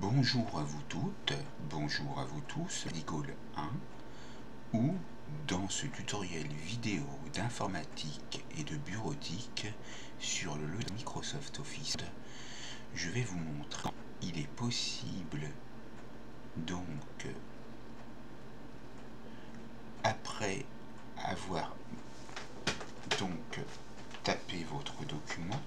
Bonjour à vous toutes, bonjour à vous tous, Digol 1, où dans ce tutoriel vidéo d'informatique et de bureautique sur le lot de Microsoft Office, je vais vous montrer qu'il est possible donc après avoir donc tapé votre document,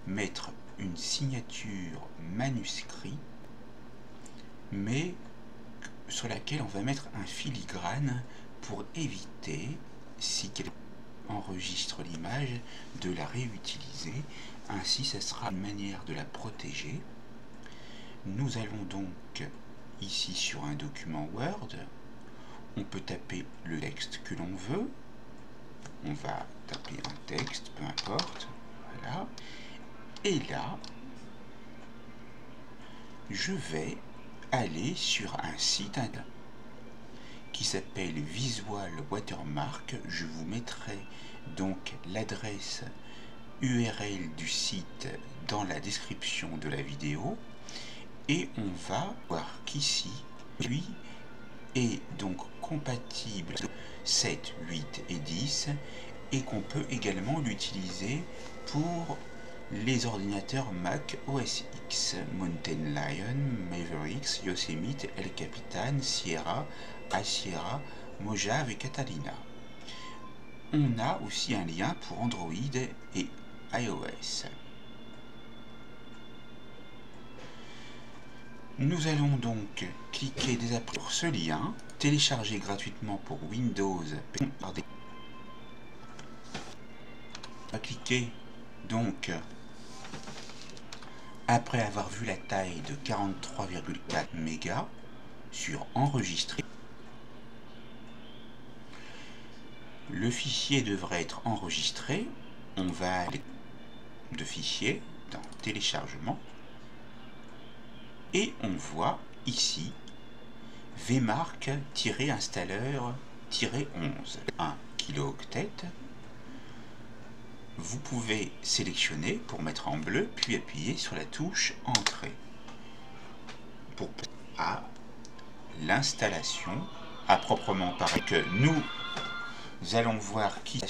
mettre une signature manuscrite, mais sur laquelle on va mettre un filigrane pour éviter, si quelqu'un enregistre l'image, de la réutiliser. Ainsi, ça sera une manière de la protéger. Nous allons donc ici sur un document Word, on peut taper le texte que l'on veut, on va taper un texte, peu importe, voilà. Et là, je vais aller sur un site qui s'appelle Visual Watermark. Je vous mettrai donc l'adresse URL du site dans la description de la vidéo. Et on va voir qu'ici, lui est donc compatible 7, 8 et 10 et qu'on peut également l'utiliser pour les ordinateurs Mac OS X, Mountain Lion, Mavericks, Yosemite, El Capitan, Sierra, Sierra, Mojave et Catalina. On a aussi un lien pour Android et iOS. Nous allons donc cliquer dès après sur ce lien, télécharger gratuitement pour Windows. On va cliquer donc, après avoir vu la taille de 43,4 mégas, sur enregistrer. Le fichier devrait être enregistré. On va aller de fichier dans téléchargement et on voit ici vmark-installeur-11 1 kilooctet. Vous pouvez sélectionner pour mettre en bleu, puis appuyer sur la touche Entrée pour à l'installation à proprement parler, que nous allons voir qui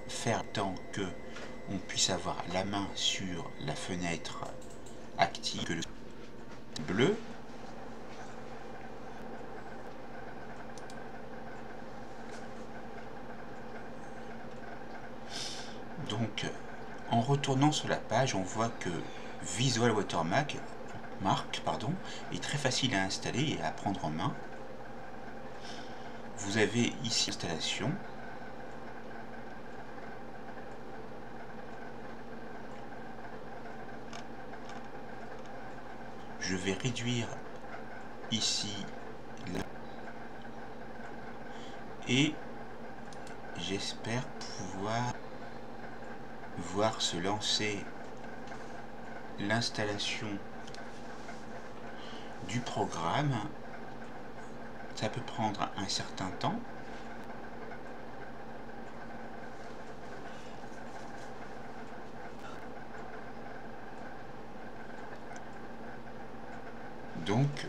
faire tant que on puisse avoir la main sur la fenêtre active, que le bleu. Donc, en retournant sur la page, on voit que Visual Watermark est très facile à installer et à prendre en main. Vous avez ici l'installation. Je vais réduire ici et j'espère pouvoir voir se lancer l'installation du programme. Ça peut prendre un certain temps. Donc,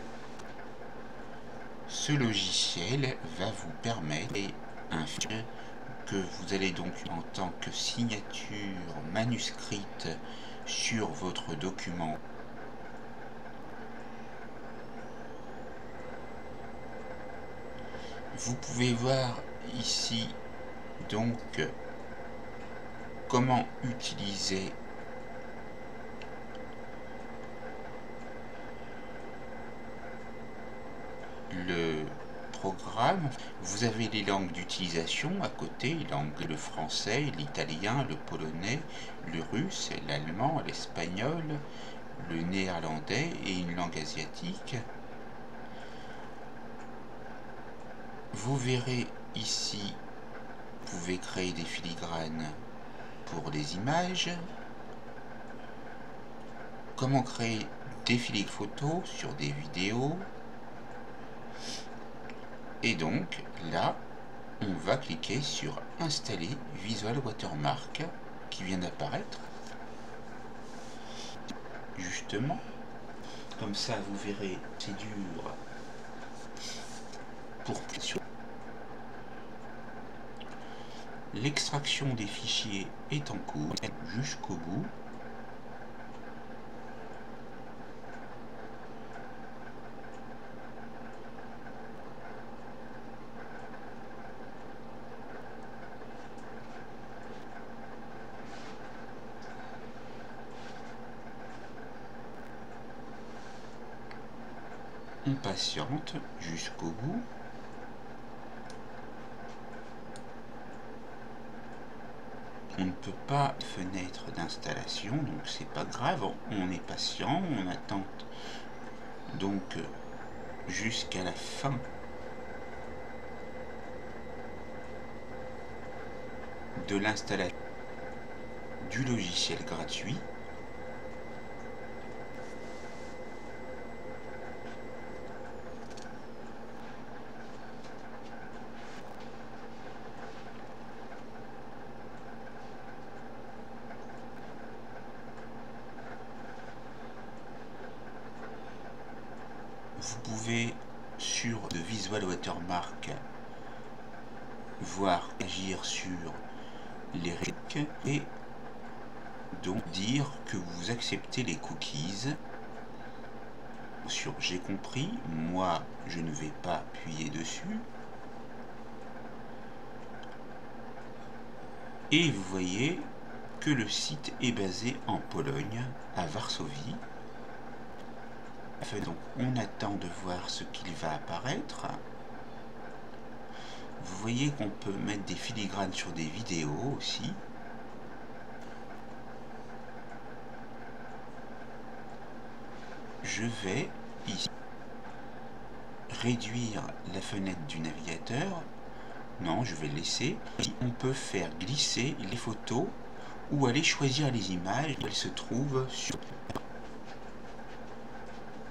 ce logiciel va vous permettre un fichier que vous allez donc en tant que signature manuscrite sur votre document. Vous pouvez voir ici donc comment utiliser le programme. Vous avez les langues d'utilisation à côté, le français, l'italien, le polonais, le russe, l'allemand, l'espagnol, le néerlandais et une langue asiatique. Vous verrez ici, vous pouvez créer des filigranes pour les images, comment créer des filigranes photos sur des vidéos. Et donc là, on va cliquer sur installer Visual Watermark qui vient d'apparaître. Justement, comme ça vous verrez, c'est dur pour l'extraction des fichiers est en cours jusqu'au bout. On patiente jusqu'au bout. On ne peut pas fenêtre d'installation, donc c'est pas grave, on est patient, on attend donc jusqu'à la fin de l'installation du logiciel gratuit. Vous pouvez sur le Visual Watermark voir agir sur les règles et donc dire que vous acceptez les cookies. Sur j'ai compris, moi je ne vais pas appuyer dessus. Et vous voyez que le site est basé en Pologne, à Varsovie. Donc on attend de voir ce qu'il va apparaître. Vous voyez qu'on peut mettre des filigranes sur des vidéos aussi. Je vais ici réduire la fenêtre du navigateur. Non, je vais laisser. On peut faire glisser les photos ou aller choisir les images. Elles se trouvent sur...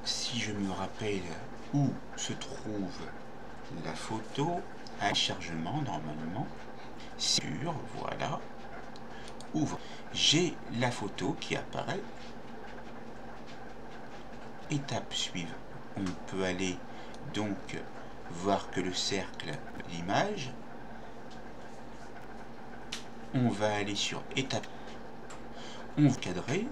Si je me rappelle où se trouve la photo, à chargement normalement, sur, voilà, ouvre. J'ai la photo qui apparaît. Étape suivante, on peut aller donc voir que le cercle, l'image. On va aller sur étape, on va cadrer.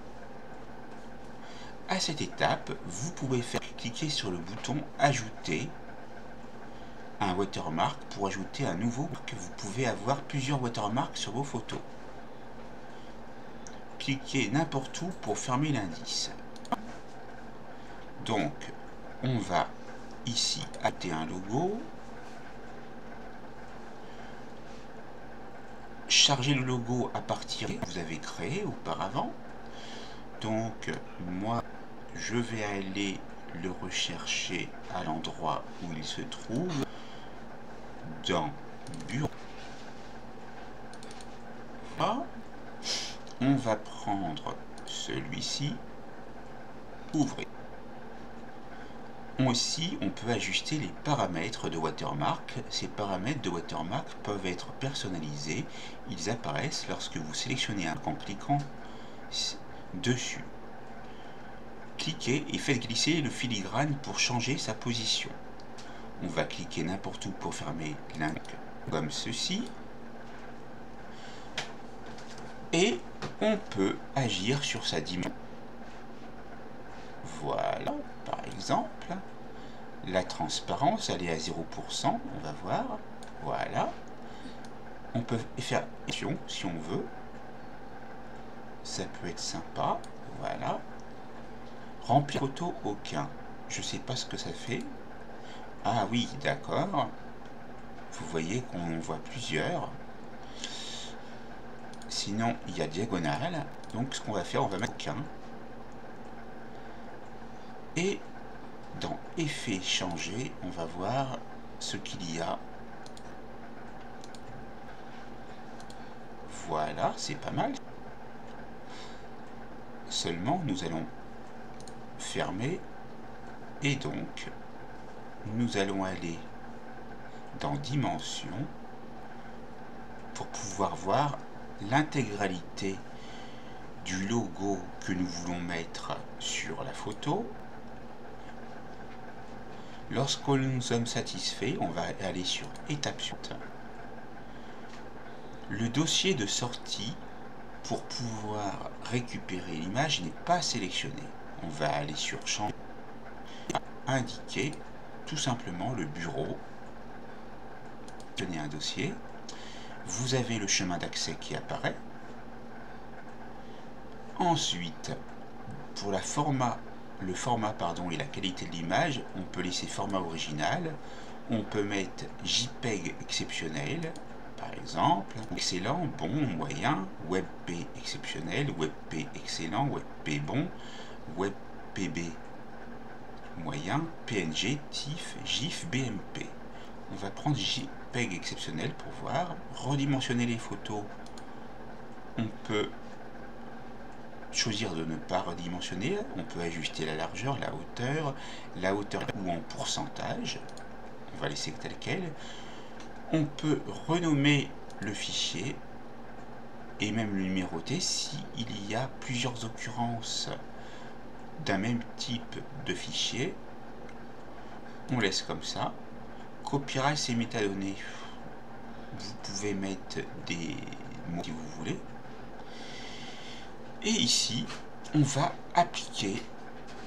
À cette étape, vous pouvez faire cliquer sur le bouton ajouter un watermark pour ajouter un nouveau. Vous pouvez avoir plusieurs watermarks sur vos photos. Cliquez n'importe où pour fermer l'indice. Donc, on va ici ajouter un logo. Charger le logo à partir que vous avez créé auparavant. Donc, moi, je vais aller le rechercher à l'endroit où il se trouve, dans Bureau. Voilà. On va prendre celui-ci, ouvrir. Aussi, on peut ajuster les paramètres de watermark. Ces paramètres de watermark peuvent être personnalisés. Ils apparaissent lorsque vous sélectionnez un en cliquant dessus. Cliquez et faites glisser le filigrane pour changer sa position. On va cliquer n'importe où pour fermer l'ink comme ceci. Et on peut agir sur sa dimension. Voilà, par exemple, la transparence, elle est à 0%, on va voir. Voilà. On peut faire action si on veut. Ça peut être sympa. Voilà. Remplir photo aucun. Je sais pas ce que ça fait. Ah oui, d'accord. Vous voyez qu'on voit plusieurs. Sinon, il y a diagonale. Donc, ce qu'on va faire, on va mettre aucun. Et dans effet changer, on va voir ce qu'il y a. Voilà, c'est pas mal. Seulement, nous allons fermer et donc nous allons aller dans dimension pour pouvoir voir l'intégralité du logo que nous voulons mettre sur la photo. Lorsque nous sommes satisfaits, on va aller sur étape suivante. Le dossier de sortie, pour pouvoir récupérer l'image, n'est pas sélectionné. On va aller sur changer, indiquer tout simplement le bureau, tenez un dossier, vous avez le chemin d'accès qui apparaît. Ensuite, pour le format et la qualité de l'image, on peut laisser format original, on peut mettre JPEG exceptionnel, par exemple, excellent, bon, moyen, WebP exceptionnel, WebP excellent, WebP bon, WebPB moyen, PNG, TIFF, GIF, BMP. On va prendre JPEG exceptionnel pour voir, redimensionner les photos. On peut choisir de ne pas redimensionner, on peut ajuster la largeur, la hauteur ou en pourcentage. On va laisser tel quel. On peut renommer le fichier et même le numéroter s'il y a plusieurs occurrences d'un même type de fichier. On laisse comme ça. Copyright, ces métadonnées. Vous pouvez mettre des mots si vous voulez. Et ici, on va appliquer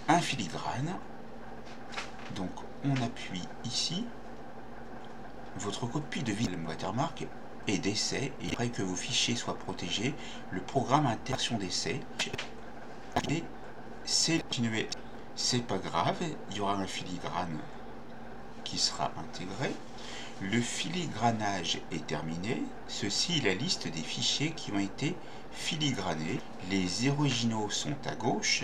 un filigrane. Donc, on appuie ici. Votre copie de Visual Watermark est d'essai, et après que vos fichiers soient protégés, le programme intégration d'essai et c'est pas grave, il y aura un filigrane qui sera intégré. Le filigranage est terminé. Ceci est la liste des fichiers qui ont été filigranés. Les originaux sont à gauche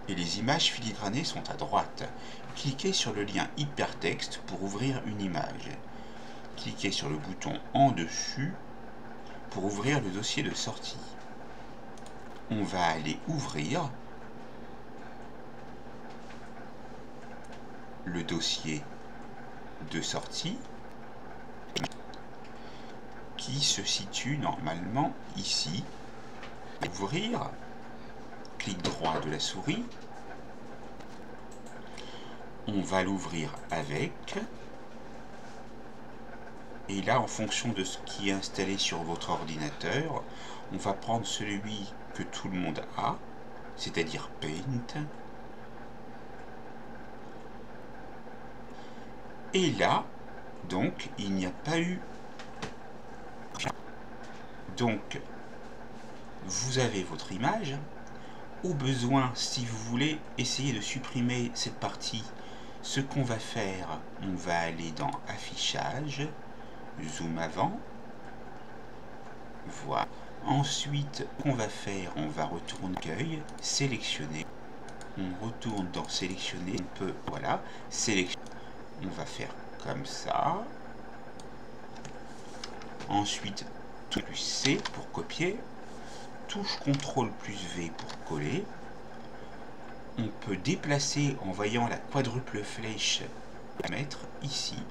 et les images filigranées sont à droite. Cliquez sur le lien hypertexte pour ouvrir une image. Cliquez sur le bouton en dessus pour ouvrir le dossier de sortie. On va aller ouvrir le dossier de sortie qui se situe normalement ici. Ouvrir, clic droit de la souris, on va l'ouvrir avec, et là en fonction de ce qui est installé sur votre ordinateur, on va prendre celui que tout le monde a, c'est-à-dire Paint. Et là, donc, il n'y a pas eu. Donc, vous avez votre image. Au besoin, si vous voulez essayer de supprimer cette partie, ce qu'on va faire, on va aller dans Affichage, Zoom avant. Voilà. Ensuite, on va faire, on va retourner Accueil, sélectionner. On retourne dans Sélectionner. On peut, voilà, sélectionner. On va faire comme ça. Ensuite, touche plus C pour copier. Touche CTRL plus V pour coller. On peut déplacer en voyant la quadruple flèche à mettre ici.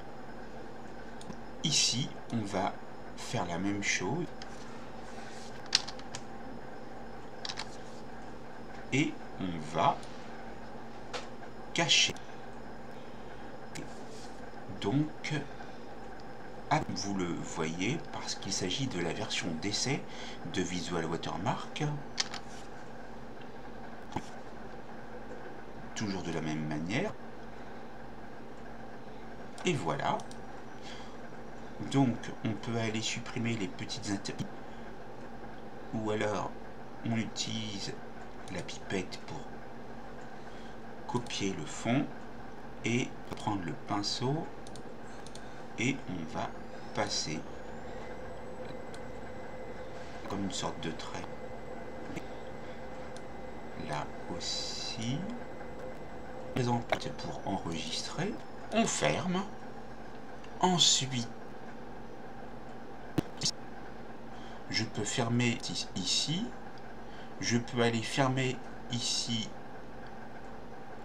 Ici, on va faire la même chose. Et on va cacher. Donc, vous le voyez, parce qu'il s'agit de la version d'essai de Visual Watermark. Toujours de la même manière. Et voilà. Donc, on peut aller supprimer les petites interruptions. Ou alors, on utilise la pipette pour copier le fond et prendre le pinceau. Et on va passer comme une sorte de trait. Là aussi. Présente pour enregistrer. On ferme. Ensuite, je peux fermer ici. Je peux aller fermer ici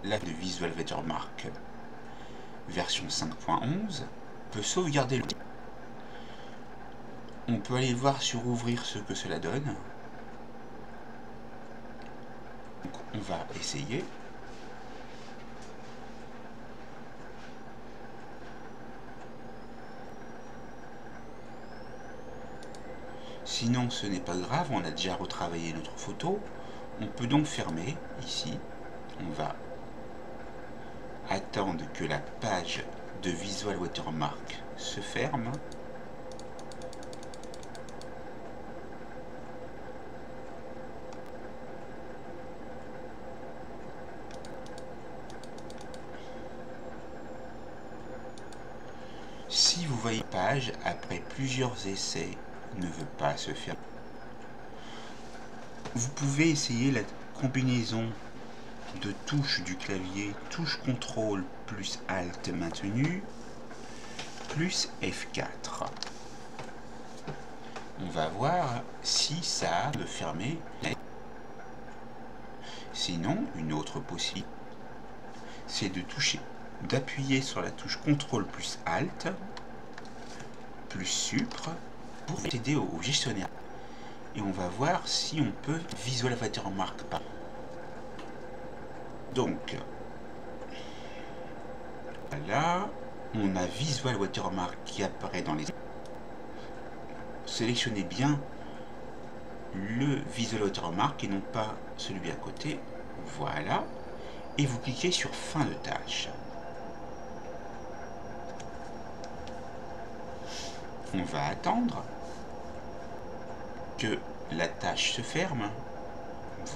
la de Visual Watermark version 5.11. Peut sauvegarder le. On peut aller voir sur ouvrir ce que cela donne. Donc on va essayer. Sinon ce n'est pas grave, on a déjà retravaillé notre photo. On peut donc fermer ici. On va attendre que la page de Visual Watermark se ferme. Si vous voyez page après plusieurs essais ne veut pas se faire, vous pouvez essayer la combinaison de touches du clavier, touche CTRL plus ALT maintenu, plus F4. On va voir si ça veut fermer. Sinon, une autre possibilité, c'est de toucher, d'appuyer sur la touche CTRL plus ALT, plus Supr, pour aider au gestionnaire. Et on va voir si on peut Visual Watermark pas. Donc, là, on a Visual Watermark qui apparaît dans les... Sélectionnez bien le Visual Watermark et non pas celui à côté. Voilà. Et vous cliquez sur Fin de tâche. On va attendre que la tâche se ferme.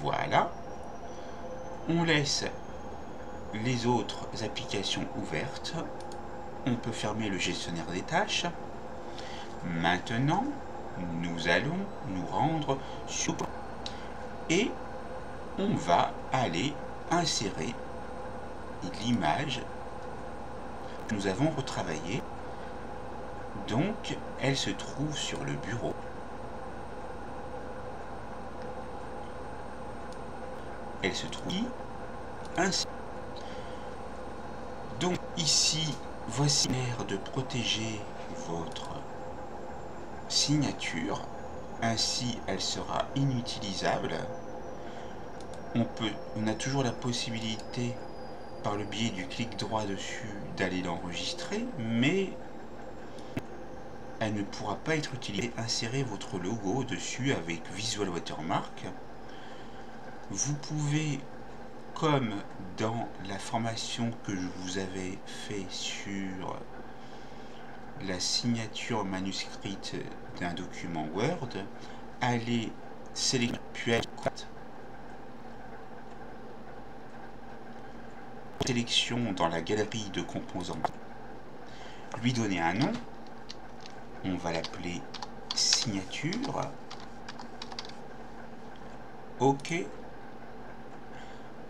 Voilà. On laisse les autres applications ouvertes. On peut fermer le gestionnaire des tâches. Maintenant, nous allons nous rendre sur... Et on va aller insérer l'image que nous avons retravaillée. Donc, elle se trouve sur le bureau. Elle se trouve ainsi. Donc, ici, voici l'air de protéger votre signature. Ainsi, elle sera inutilisable. On a toujours la possibilité, par le biais du clic droit dessus, d'aller l'enregistrer, mais elle ne pourra pas être utilisée. Insérez votre logo dessus avec Visual Watermark. Vous pouvez, comme dans la formation que je vous avais fait sur la signature manuscrite d'un document Word, aller sélectionner sélection dans la galerie de composants, lui donner un nom. On va l'appeler signature. OK.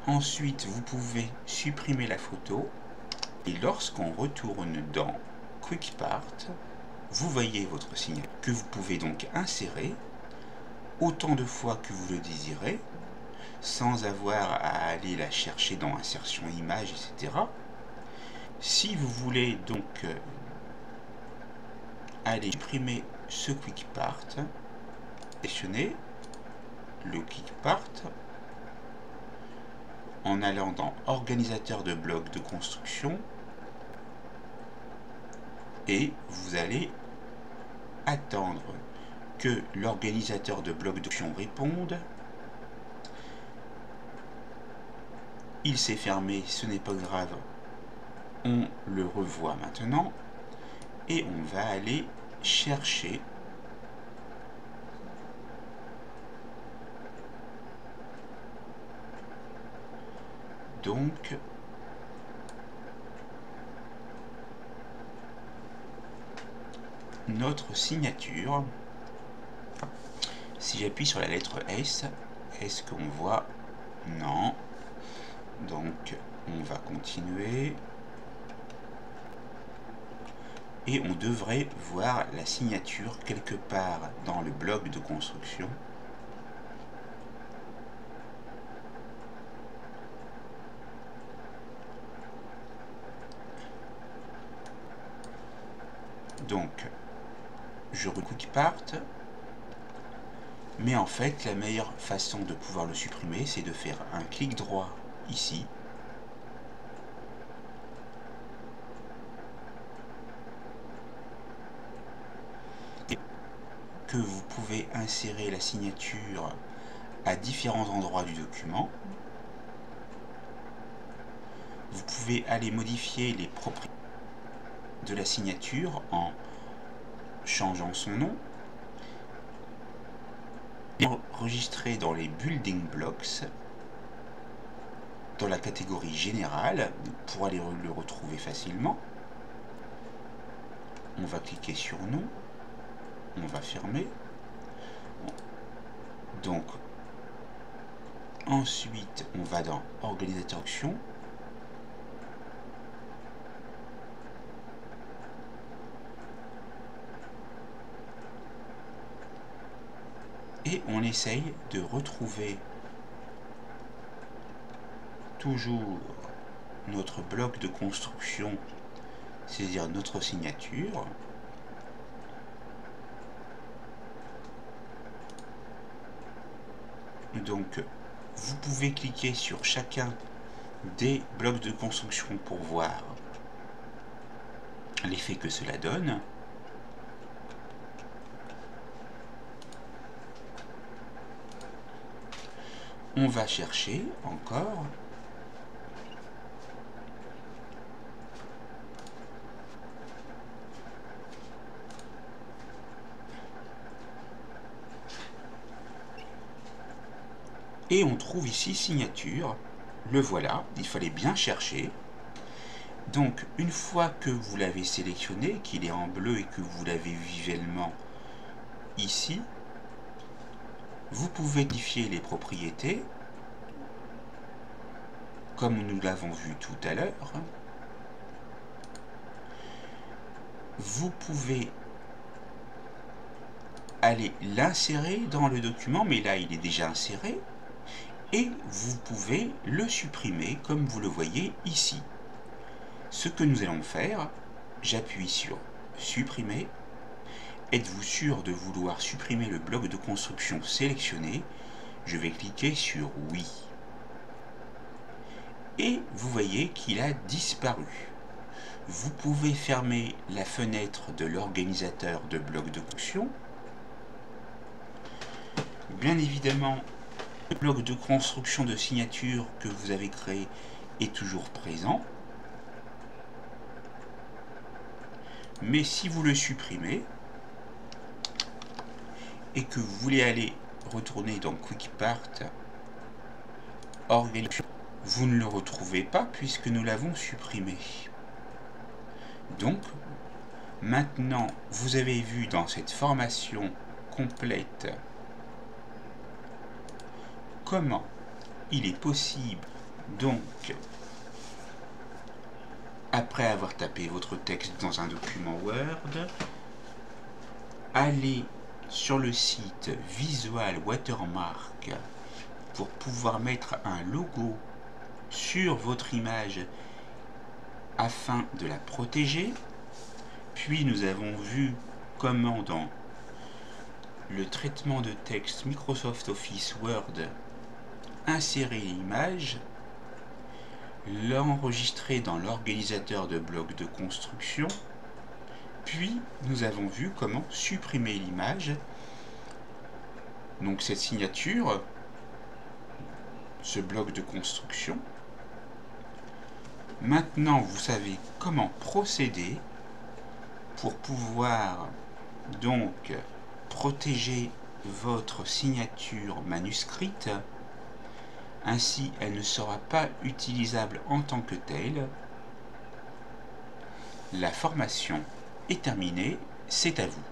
Ensuite, vous pouvez supprimer la photo. Et lorsqu'on retourne dans QuickPart, vous voyez votre signature que vous pouvez donc insérer autant de fois que vous le désirez, sans avoir à aller la chercher dans insertion image, etc. Si vous voulez donc aller supprimer ce QuickPart, sélectionnez le QuickPart en allant dans Organisateur de blocs de construction et vous allez attendre que l'organisateur de blocs de construction réponde. Il s'est fermé, ce n'est pas grave, on le revoit maintenant et on va aller chercher donc notre signature. Si j'appuie sur la lettre S, est-ce qu'on voit? Non. Donc on va continuer et on devrait voir la signature quelque part dans le bloc de construction. Donc je quick part, mais en fait la meilleure façon de pouvoir le supprimer, c'est de faire un clic droit ici, et que vous pouvez insérer la signature à différents endroits du document. Vous pouvez aller modifier les propriétés de la signature en changeant son nom, et enregistrer dans les building blocks dans la catégorie générale pour aller le retrouver facilement. On va cliquer sur nom, on va fermer. Donc ensuite on va dans organisateur action, et on essaye de retrouver toujours notre bloc de construction, c'est-à-dire notre signature. Donc vous pouvez cliquer sur chacun des blocs de construction pour voir l'effet que cela donne. On va chercher encore et on trouve ici signature. Le voilà, il fallait bien chercher. Donc une fois que vous l'avez sélectionné, qu'il est en bleu et que vous l'avez visuellement ici, vous pouvez modifier les propriétés comme nous l'avons vu tout à l'heure. Vous pouvez aller l'insérer dans le document, mais là il est déjà inséré, et vous pouvez le supprimer comme vous le voyez ici. Ce que nous allons faire, j'appuie sur supprimer. Êtes-vous sûr de vouloir supprimer le bloc de construction sélectionné? Je vais cliquer sur oui. Et vous voyez qu'il a disparu. Vous pouvez fermer la fenêtre de l'organisateur de blocs de construction. Bien évidemment, le bloc de construction de signature que vous avez créé est toujours présent. Mais si vous le supprimez et que vous voulez aller retourner dans Quick Part, Organisation, vous ne le retrouvez pas puisque nous l'avons supprimé. Donc, maintenant, vous avez vu dans cette formation complète comment il est possible, donc, après avoir tapé votre texte dans un document Word, aller sur le site Visual Watermark pour pouvoir mettre un logo sur votre image afin de la protéger. Puis nous avons vu comment dans le traitement de texte Microsoft Office Word insérer l'image, l'enregistrer dans l'organisateur de blocs de construction, puis nous avons vu comment supprimer l'image. Donc cette signature, ce bloc de construction. Maintenant vous savez comment procéder pour pouvoir donc protéger votre signature manuscrite. Ainsi, elle ne sera pas utilisable en tant que telle. La formation est terminée, c'est à vous.